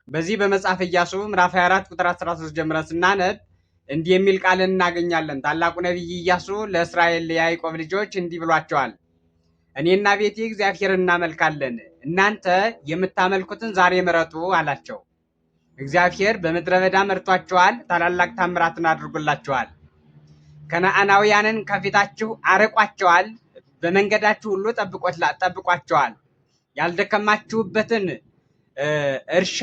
በዚህ በመጽሐፈ ኢያሱ ምዕራፍ 24 ቁጥር 13 ጀምረን ስናነብ እንዲህ የሚል ቃልን እናገኛለን። ታላቁ ነቢይ ኢያሱ ለእስራኤል ለያዕቆብ ልጆች እንዲህ ብሏቸዋል። እኔና ቤቴ እግዚአብሔርን እናመልካለን፣ እናንተ የምታመልኩትን ዛሬ ምረጡ አላቸው። እግዚአብሔር በምድረ በዳ መርቷቸዋል፣ ታላላቅ ታምራትን አድርጎላቸዋል። ከነዓናውያንን ከፊታችሁ አርቋቸዋል፣ በመንገዳችሁ ሁሉ ጠብቋቸዋል። ያልደከማችሁበትን እርሻ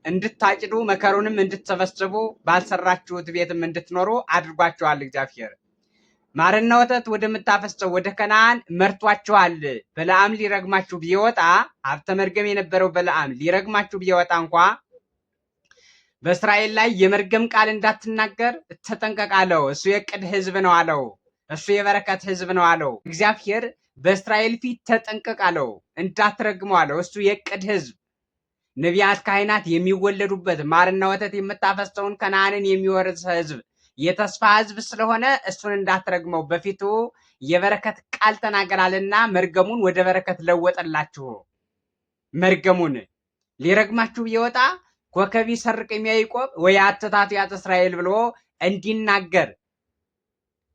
እንድታጭዱ መከሩንም እንድትሰበስቡ ባልሰራችሁት ቤትም እንድትኖሩ አድርጓቸዋል። እግዚአብሔር ማርና ወተት ወደምታፈሰው ወደ ከነዓን መርቷቸዋል። በለዓም ሊረግማችሁ ቢወጣ ሀብተ መርገም የነበረው በለዓም ሊረግማችሁ ቢወጣ እንኳ በእስራኤል ላይ የመርገም ቃል እንዳትናገር ተጠንቀቅ አለው። እሱ የዕቅድ ሕዝብ ነው አለው። እሱ የበረከት ሕዝብ ነው አለው። እግዚአብሔር በእስራኤል ፊት ተጠንቀቅ አለው፣ እንዳትረግመው አለው። እሱ የዕቅድ ሕዝብ ነቢያት፣ ካህናት የሚወለዱበት ማርና ወተት የምታፈሰውን ከነዓንን የሚወርስ ሕዝብ የተስፋ ሕዝብ ስለሆነ እሱን እንዳትረግመው በፊቱ የበረከት ቃል ተናገራልና መርገሙን ወደ በረከት ለወጠላችሁ። መርገሙን ሊረግማችሁ ቢወጣ ኮከብ ይሰርቅ ያዕቆብ ወያትታት ያት እስራኤል ብሎ እንዲናገር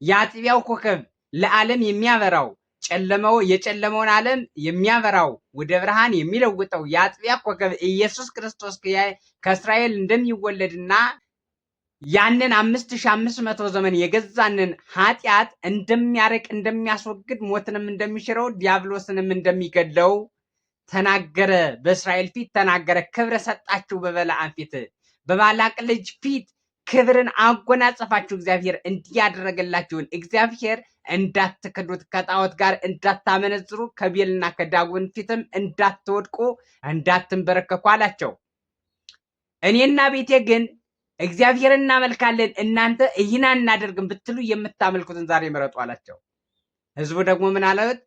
የአጥቢያው ኮከብ ለዓለም የሚያበራው የጨለመውን ዓለም የሚያበራው ወደ ብርሃን የሚለውጠው የአጥቢያ ኮከብ ኢየሱስ ክርስቶስ ከእስራኤል እንደሚወለድና ያንን 5500 ዘመን የገዛንን ኃጢአት እንደሚያርቅ እንደሚያስወግድ ሞትንም እንደሚሽረው ዲያብሎስንም እንደሚገድለው ተናገረ። በእስራኤል ፊት ተናገረ። ክብር ሰጣችሁ። በበለዓም ፊት በባላቅ ልጅ ፊት ክብርን አጎናጸፋችሁ። እግዚአብሔር እንዲያደረገላችሁን እግዚአብሔር እንዳትክዱት፣ ከጣዖት ጋር እንዳታመነዝሩ፣ ከቤልና ከዳጎን ፊትም እንዳትወድቁ እንዳትንበረከኩ አላቸው። እኔና ቤቴ ግን እግዚአብሔርን እናመልካለን፣ እናንተ ይህን አናደርግም ብትሉ የምታመልኩትን ዛሬ ምረጡ አላቸው። ህዝቡ ደግሞ ምን አሉት?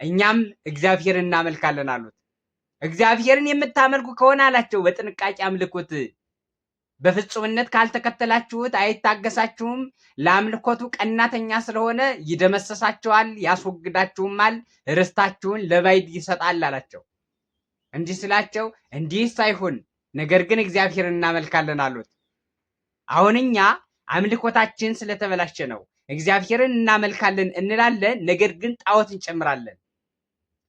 እኛም እግዚአብሔርን እናመልካለን አሉት። እግዚአብሔርን የምታመልኩ ከሆነ አላቸው በጥንቃቄ አምልኩት። በፍጹምነት ካልተከተላችሁት አይታገሳችሁም። ለአምልኮቱ ቀናተኛ ስለሆነ ይደመሰሳችኋል፣ ያስወግዳችሁማል፣ ርስታችሁን ለባዕድ ይሰጣል አላቸው። እንዲህ ስላቸው እንዲህ ሳይሆን ነገር ግን እግዚአብሔርን እናመልካለን አሉት። አሁን እኛ አምልኮታችን ስለተበላሸ ነው። እግዚአብሔርን እናመልካለን እንላለን፣ ነገር ግን ጣዖት እንጨምራለን።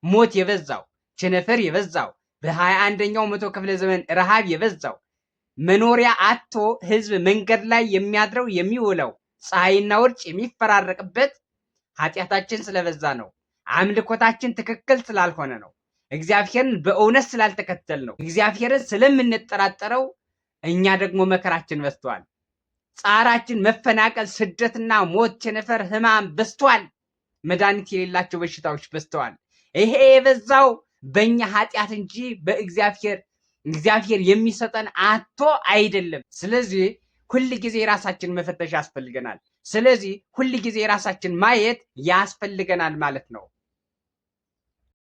ሞት የበዛው ቸነፈር የበዛው በ21ኛው መቶ ክፍለ ዘመን ረሃብ የበዛው መኖሪያ አጥቶ ህዝብ መንገድ ላይ የሚያድረው የሚውለው ፀሐይና ውርጭ የሚፈራረቅበት ኃጢአታችን ስለበዛ ነው። አምልኮታችን ትክክል ስላልሆነ ነው። እግዚአብሔርን በእውነት ስላልተከተል ነው። እግዚአብሔርን ስለምንጠራጠረው እኛ ደግሞ መከራችን በዝቷል። ጻራችን፣ መፈናቀል፣ ስደትና ሞት፣ ቸነፈር፣ ህማም በዝቷል። መድኃኒት የሌላቸው በሽታዎች በዝተዋል። ይሄ የበዛው በእኛ ኃጢአት እንጂ እግዚአብሔር የሚሰጠን አቶ አይደለም። ስለዚህ ሁል ጊዜ ራሳችን መፈተሽ ያስፈልገናል። ስለዚህ ሁል ጊዜ ራሳችን ማየት ያስፈልገናል ማለት ነው።